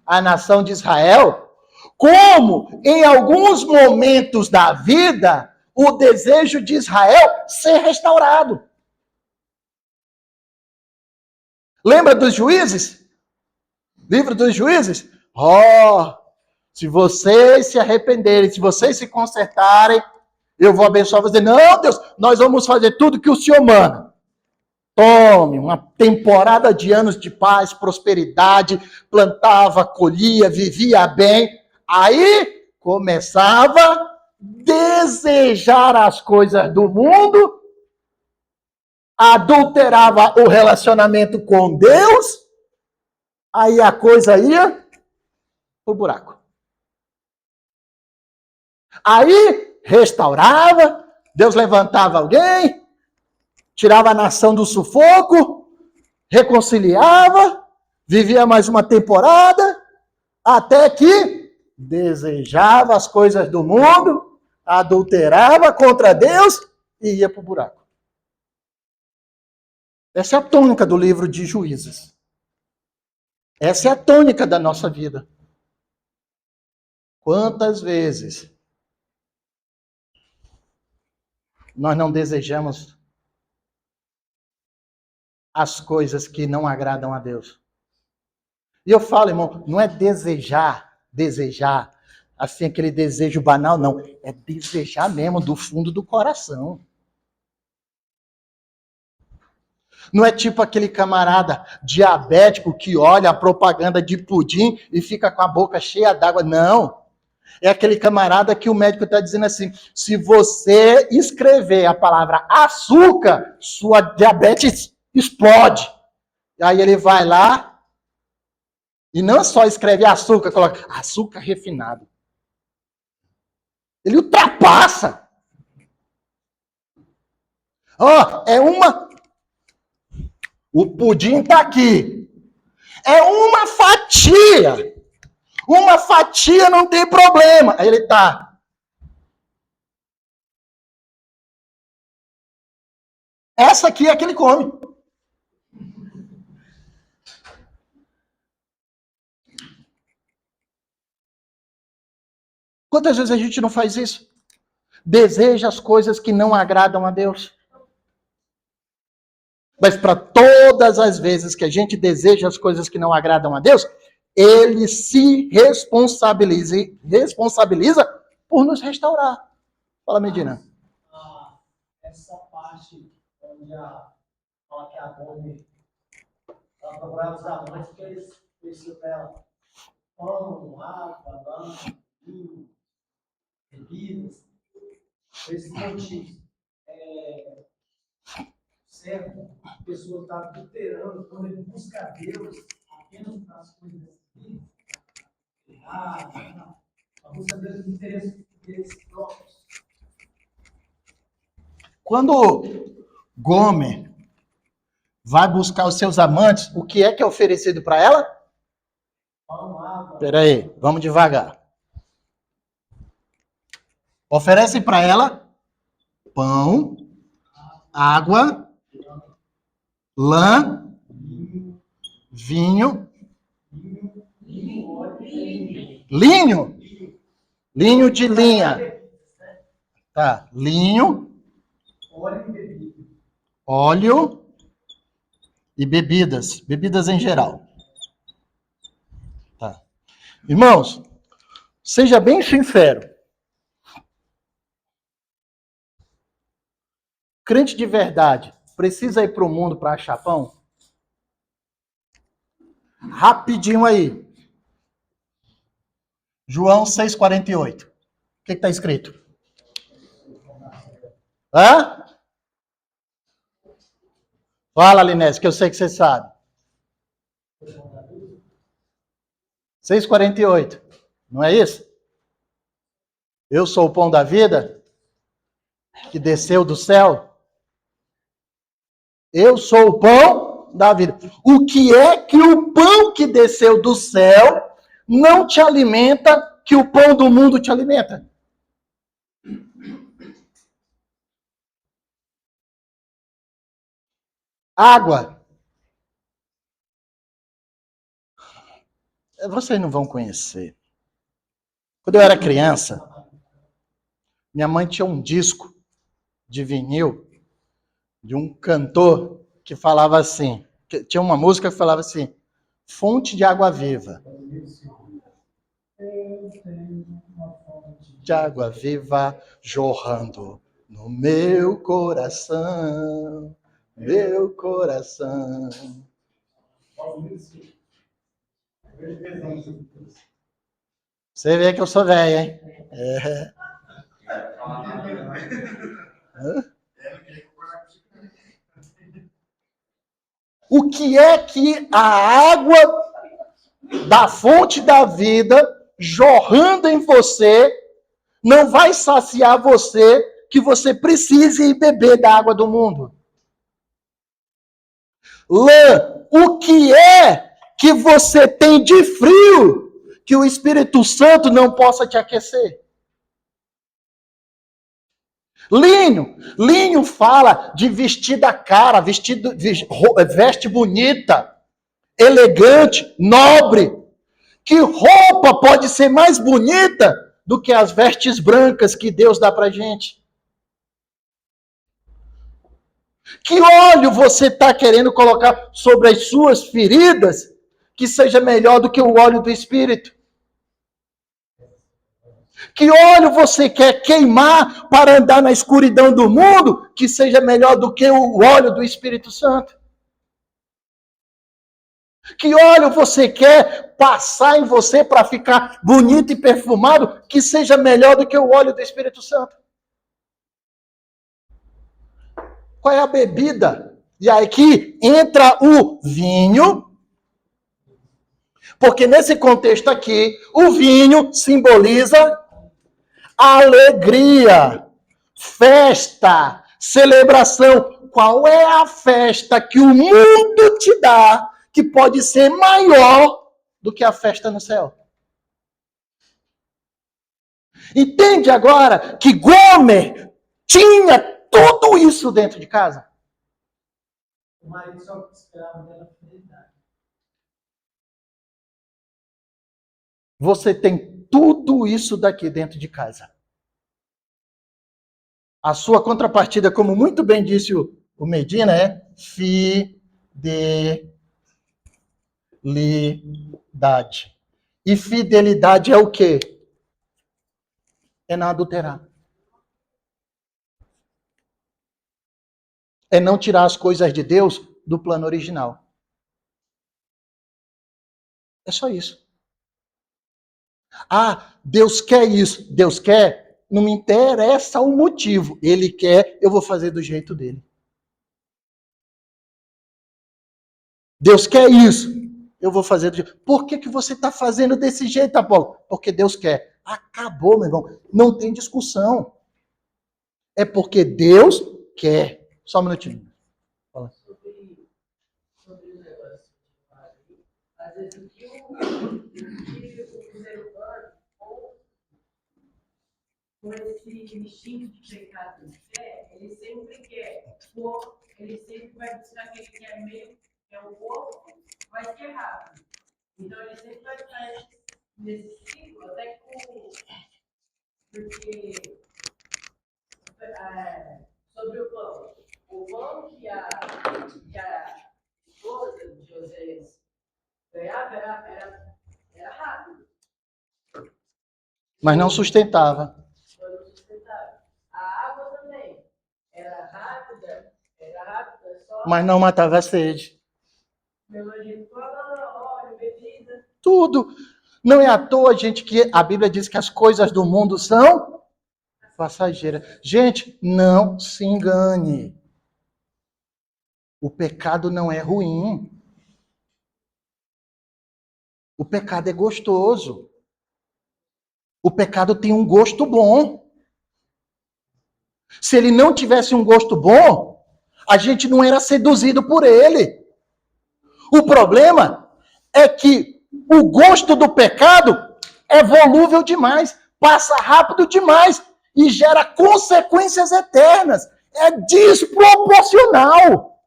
a nação de Israel, como em alguns momentos da vida, o desejo de Israel ser restaurado. Lembra dos juízes? Livro dos juízes? Se vocês se arrependerem, se vocês se consertarem, eu vou abençoar você. Não, Deus, nós vamos fazer tudo que o Senhor manda. Tome uma temporada de anos de paz, prosperidade, plantava, colhia, vivia bem. Aí começava a desejar as coisas do mundo, adulterava o relacionamento com Deus, aí a coisa ia pro buraco. Aí restaurava, Deus levantava alguém, tirava a nação do sufoco, reconciliava, vivia mais uma temporada, até que desejava as coisas do mundo, adulterava contra Deus e ia para o buraco. Essa é a tônica do livro de Juízes. Essa é a tônica da nossa vida. Quantas vezes nós não desejamos as coisas que não agradam a Deus? E eu falo, irmão, não é desejar, assim, aquele desejo banal, não. É desejar mesmo do fundo do coração. Não é tipo aquele camarada diabético que olha a propaganda de pudim e fica com a boca cheia d'água. Não. É aquele camarada que o médico está dizendo assim, se você escrever a palavra açúcar, sua diabetes explode. Aí ele vai lá e não só escreve açúcar, coloca açúcar refinado. Ele ultrapassa. É uma... O pudim está aqui. É uma fatia. Uma fatia não tem problema. Aí ele está. Essa aqui é a que ele come. Quantas vezes a gente não faz isso? Deseja as coisas que não agradam a Deus. Mas para todas as vezes que a gente deseja as coisas que não agradam a Deus, Ele se responsabiliza por nos restaurar. Fala, Medina. Essa parte onde fala que a Gomes ela procurava os amantes porque eles ofereciam para ela pão, água, banho, vinho, bebidas, por esses motivos. Certo? A pessoa está adulterando quando ele busca a Deus apenas para as coisas dessa vida. A busca a Deus dos interesses próprios. Quando Gomer vai buscar os seus amantes, o que é oferecido para ela? Pão, água. Espera aí, vamos devagar. Oferece para ela pão, água, lã, vinho, linho. Linho de linha. Tá, linho, óleo e bebidas. Bebidas em geral. Tá. Irmãos, seja bem sincero. Crente de verdade precisa ir para o mundo para achar pão? Rapidinho aí. João 6,48. O que está escrito? Hã? Fala, Linés, que eu sei que você sabe. 6,48. Não é isso? Eu sou o pão da vida que desceu do céu. Eu sou o pão da vida. O que é que o pão que desceu do céu não te alimenta, que o pão do mundo te alimenta? Água. Vocês não vão conhecer. Quando eu era criança, minha mãe tinha um disco de vinil de um cantor que falava assim, tinha uma música que falava assim, fonte de água viva. De água viva jorrando no meu coração, meu coração. Você vê que eu sou velho, hein? É. O que é que a água da fonte da vida jorrando em você não vai saciar você que você precise ir beber da água do mundo? Lã, o que é que você tem de frio que o Espírito Santo não possa te aquecer? Linho fala de vestir da cara, veste bonita, elegante, nobre. Que roupa pode ser mais bonita do que as vestes brancas que Deus dá pra gente? Que óleo você está querendo colocar sobre as suas feridas que seja melhor do que o óleo do Espírito? Que óleo você quer queimar para andar na escuridão do mundo que seja melhor do que o óleo do Espírito Santo? Que óleo você quer passar em você para ficar bonito e perfumado que seja melhor do que o óleo do Espírito Santo? Qual é a bebida? E aí que entra o vinho, porque nesse contexto aqui, o vinho simboliza alegria, festa, celebração. Qual é a festa que o mundo te dá que pode ser maior do que a festa no céu? Entende agora que Gomer tinha tudo isso dentro de casa? O marido só esperava dela fidelidade. Você tem tudo isso daqui dentro de casa. A sua contrapartida, como muito bem disse o Medina, é fidelidade. E fidelidade é o quê? É não adulterar. É não tirar as coisas de Deus do plano original. É só isso. Ah, Deus quer isso. Deus quer. Não me interessa o motivo. Ele quer, eu vou fazer do jeito dele. Deus quer isso. Eu vou fazer do jeito. Por que você está fazendo desse jeito, Apolo? Porque Deus quer. Acabou, meu irmão. Não tem discussão. É porque Deus quer. Só um minutinho. Sobre o negócio de falar aí, às vezes o que o ser humano, com esse instinto de pecado de fé, ele sempre quer, ele sempre vai buscar aquele que é meio, que é o pouco, mas que é rápido. Então ele sempre vai estar nesse ciclo, até com. Porque sobre o pão que a esposa de José ganhava era rápido. Mas não sustentava. Não sustentava. A água também era rápida, só. Mas não matava a sede. Meu imagino óleo, bebida. Tudo. Não é à toa, gente, que a Bíblia diz que as coisas do mundo são passageiras. Gente, não se engane. O pecado não é ruim. O pecado é gostoso. O pecado tem um gosto bom. Se ele não tivesse um gosto bom, a gente não era seduzido por ele. O problema é que o gosto do pecado é volúvel demais, passa rápido demais e gera consequências eternas. É desproporcional.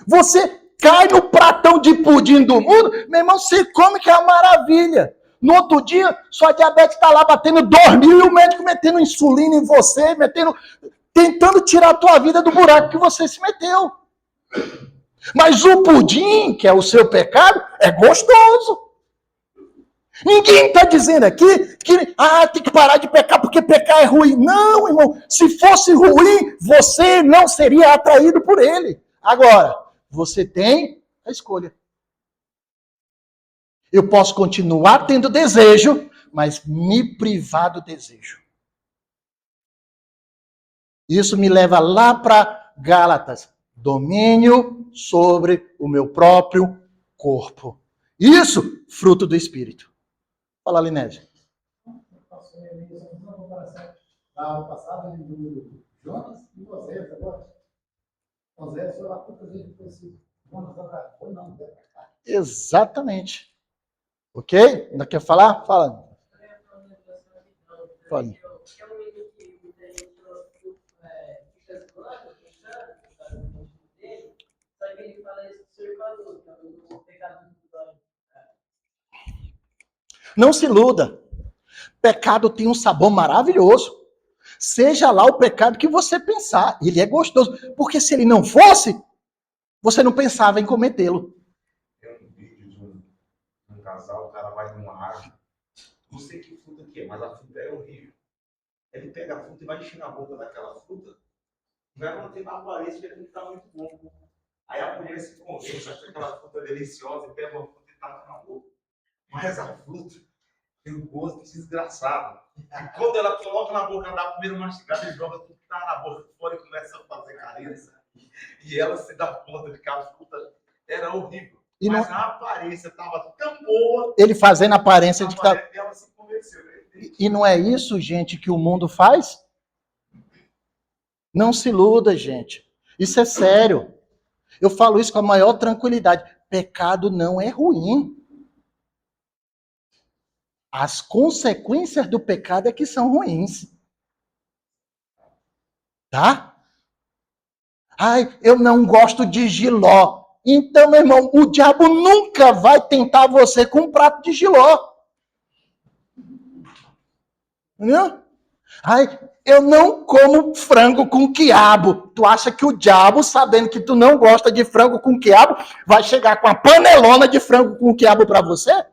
Você cai no pratão de pudim do mundo, meu irmão, você come que é uma maravilha. No outro dia, sua diabetes está lá batendo 2.000 e o médico metendo insulina em você, tentando tirar a tua vida do buraco que você se meteu. Mas o pudim, que é o seu pecado, é gostoso. Ninguém está dizendo aqui que tem que parar de pecar porque pecar é ruim. Não, irmão. Se fosse ruim, você não seria atraído por ele. Agora, você tem a escolha. Eu posso continuar tendo desejo, mas me privar do desejo. Isso me leva lá para Gálatas. Domínio sobre o meu próprio corpo. Isso, fruto do Espírito. Fala, Linésia. Na passada do Jonas e Osés agora. Osés foi lá quantas vezes ele foi assim. Jonas foi não, Exatamente. Ok? Ainda quer falar? Fala. Fala. Não se iluda. Pecado tem um sabor maravilhoso. Seja lá o pecado que você pensar, ele é gostoso. Porque se ele não fosse, você não pensava em cometê-lo. Tem um vídeo de um casal, o cara vai numa árvore. Não sei que fruta que é, mas a fruta é horrível. Ele pega a fruta e vai encher na boca daquela fruta. Vai manter na aparência que a fruta tá muito bom. Aí a mulher se convence, acha que aquela fruta é deliciosa e pega uma fruta e taca na boca. Mas a fruta tem um gosto desgraçado. E quando ela coloca na boca, dá a primeira mastigada e joga tudo que tá na boca fora e começa a fazer carência. E ela se dá conta de que a fruta era horrível. Mas a aparência estava tão boa. Ele fazendo a aparência de que tá... Ela se convenceu. E não é isso, gente, que o mundo faz? Não se iluda, gente. Isso é sério. Eu falo isso com a maior tranquilidade. Pecado não é ruim. As consequências do pecado é que são ruins. Tá? Ai, eu não gosto de jiló. Então, meu irmão, o diabo nunca vai tentar você com um prato de jiló. Entendeu? Ai, eu não como frango com quiabo. Tu acha que o diabo, sabendo que tu não gosta de frango com quiabo, vai chegar com a panelona de frango com quiabo para você?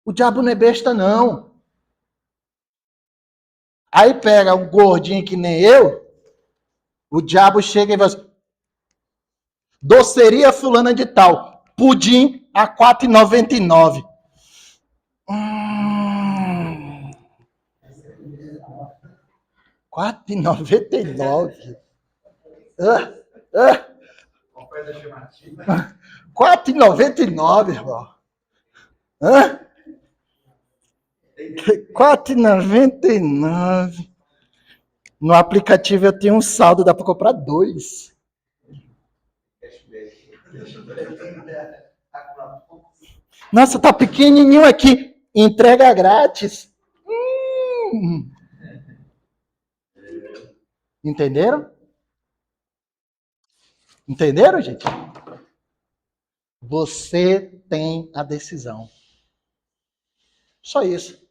O diabo não é besta, não. Aí pega um gordinho que nem eu, o diabo chega e vai assim, doceria fulana de tal, pudim a R$ 4,99. R$4,99. Oferta chamativa. R$4,99, irmão. R$4,99. No aplicativo eu tenho um saldo, dá para comprar 2. Nossa, tá pequenininho aqui. Entrega grátis. Entenderam? Entenderam, gente? Você tem a decisão. Só isso.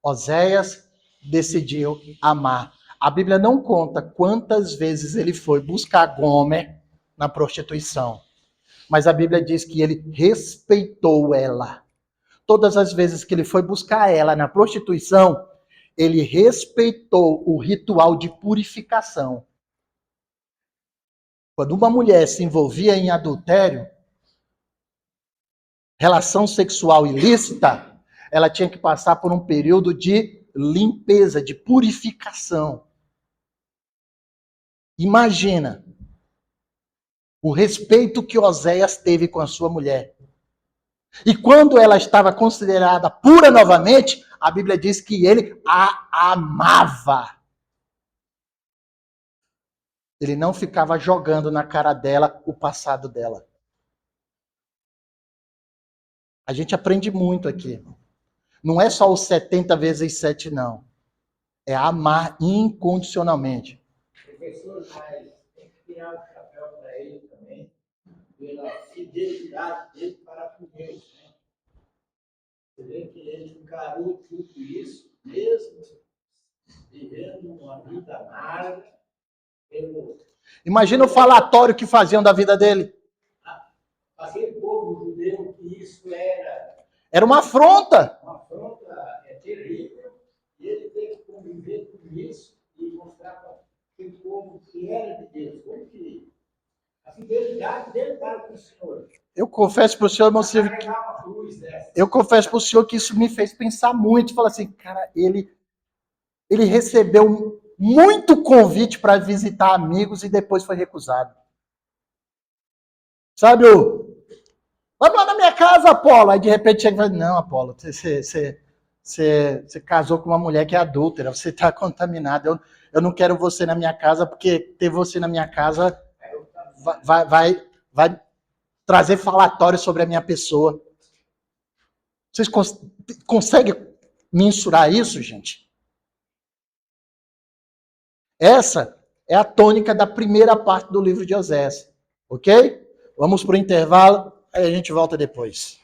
Oséias decidiu amar. A Bíblia não conta quantas vezes ele foi buscar Gomer na prostituição. Mas a Bíblia diz que ele respeitou ela. Todas as vezes que ele foi buscar ela na prostituição, ele respeitou o ritual de purificação. Quando uma mulher se envolvia em adultério, relação sexual ilícita, ela tinha que passar por um período de limpeza, de purificação. Imagina o respeito que Oséias teve com a sua mulher. E quando ela estava considerada pura novamente, a Bíblia diz que ele a amava. Ele não ficava jogando na cara dela o passado dela. A gente aprende muito aqui. Não é só os 70 vezes 7, não. É amar incondicionalmente. Professor, mas tem que tirar o chapéu para ele também, pela fidelidade dele para com Deus. Né? Você vê que ele encarou tudo isso, mesmo vivendo uma vida amarga. Imagina o falatório que faziam da vida dele. Aquele povo judeu, que isso era uma afronta. Uma afronta terrível. E ele tem que conviver com isso e mostrar para aquele povo que era de Deus. Como que a fidelidade dele para com o Senhor. Eu confesso para o senhor, irmão Silvio, eu confesso para o senhor que isso me fez pensar muito. Falar assim, cara, ele recebeu muito convite para visitar amigos e depois foi recusado. Sabe, vamos lá na minha casa, Apolo. Aí de repente chega e fala, não, Apolo, você casou com uma mulher que é adúltera, você está contaminado. Eu não quero você na minha casa, porque ter você na minha casa vai trazer falatório sobre a minha pessoa. Vocês conseguem mensurar isso, gente? Essa é a tônica da primeira parte do livro de Oséias. Ok? Vamos para o intervalo, aí a gente volta depois.